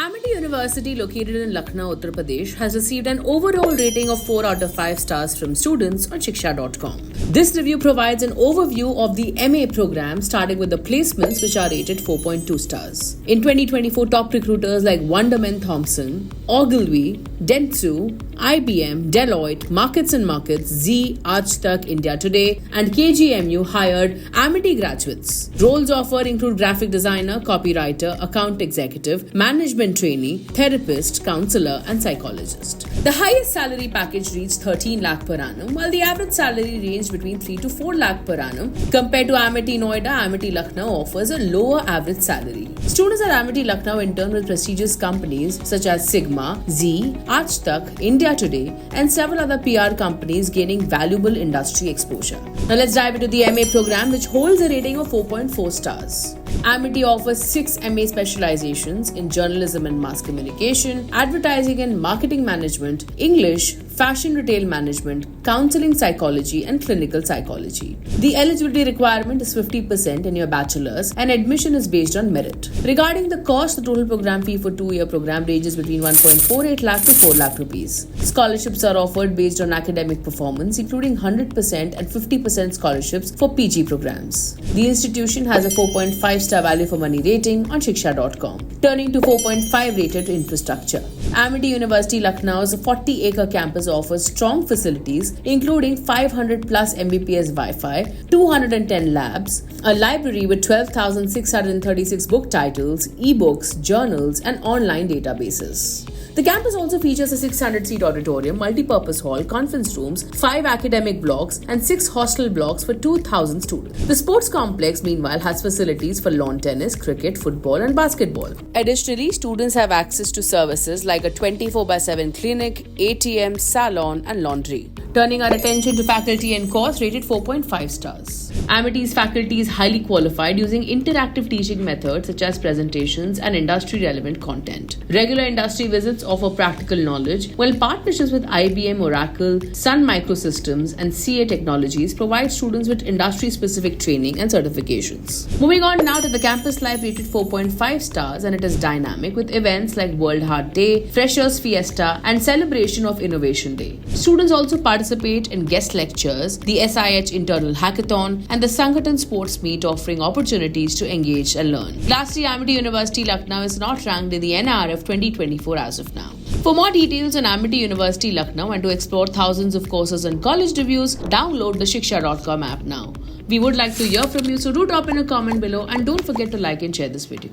Amity University, located in Lucknow, Uttar Pradesh, has received an overall rating of 4 out of 5 stars from students on Shiksha.com. This review provides an overview of the MA program, starting with the placements, which are rated 4.2 stars. In 2024, top recruiters like Wunderman Thompson, Ogilvy, Dentsu, IBM, Deloitte, Markets and Markets, Z, Aaj Tak, India Today, and KGMU hired Amity graduates. Roles offered include graphic designer, copywriter, account executive, management trainee, therapist, counselor, and psychologist. The highest salary package reached 13 lakh per annum, while the average salary ranged between 3 to 4 lakh per annum. Compared to Amity Noida, Amity Lucknow offers a lower average salary. Students at Amity Lucknow intern with prestigious companies such as Sigma, Z, Aaj Tak, India Today, and several other PR companies, gaining valuable industry exposure. Now let's dive into the MA program, which holds a rating of 4.4 stars. Amity offers 6 MA specializations in journalism and mass communication, advertising and marketing management, English, fashion retail management, counseling psychology, and clinical psychology. The eligibility requirement is 50% in your bachelor's, and admission is based on merit. Regarding the cost, the total program fee for 2-year program ranges between 1.48 lakh to 4 lakh rupees. Scholarships are offered based on academic performance, including 100% and 50% scholarships for PG programs. The institution has a 4.5-star value for money rating on Shiksha.com. Turning to 4.5 rated infrastructure. Amity University Lucknow's 40-acre campus offers strong facilities, including 500 plus Mbps Wi-Fi, 210 labs, a library with 12,636 book titles, ebooks, journals, and online databases. The campus also features a 600-seat auditorium, multi-purpose hall, conference rooms, 5 academic blocks, and 6 hostel blocks for 2,000 students. The sports complex, meanwhile, has facilities for lawn tennis, cricket, football, and basketball. Additionally, students have access to services like a 24/7 clinic, ATM, salon, and laundry. Turning our attention to faculty and course, rated 4.5 stars. Amity's faculty is highly qualified, using interactive teaching methods such as presentations and industry-relevant content. Regular industry visits offer practical knowledge, while partnerships with IBM, Oracle, Sun Microsystems, and CA Technologies provide students with industry-specific training and certifications. Moving on now to the campus life, rated 4.5 stars, and it is dynamic with events like World Heart Day, Freshers Fiesta, and Celebration of Innovation Day. Students also participate in guest lectures, the SIH Internal Hackathon, and the Sangaton Sports Meet, offering opportunities to engage and learn. Lastly, Amity University Lucknow is not ranked in the NRF 2024 as of now. For more details on Amity University Lucknow and to explore thousands of courses and college reviews, download the Shiksha.com app now. We would like to hear from you, so do drop in a comment below and don't forget to like and share this video.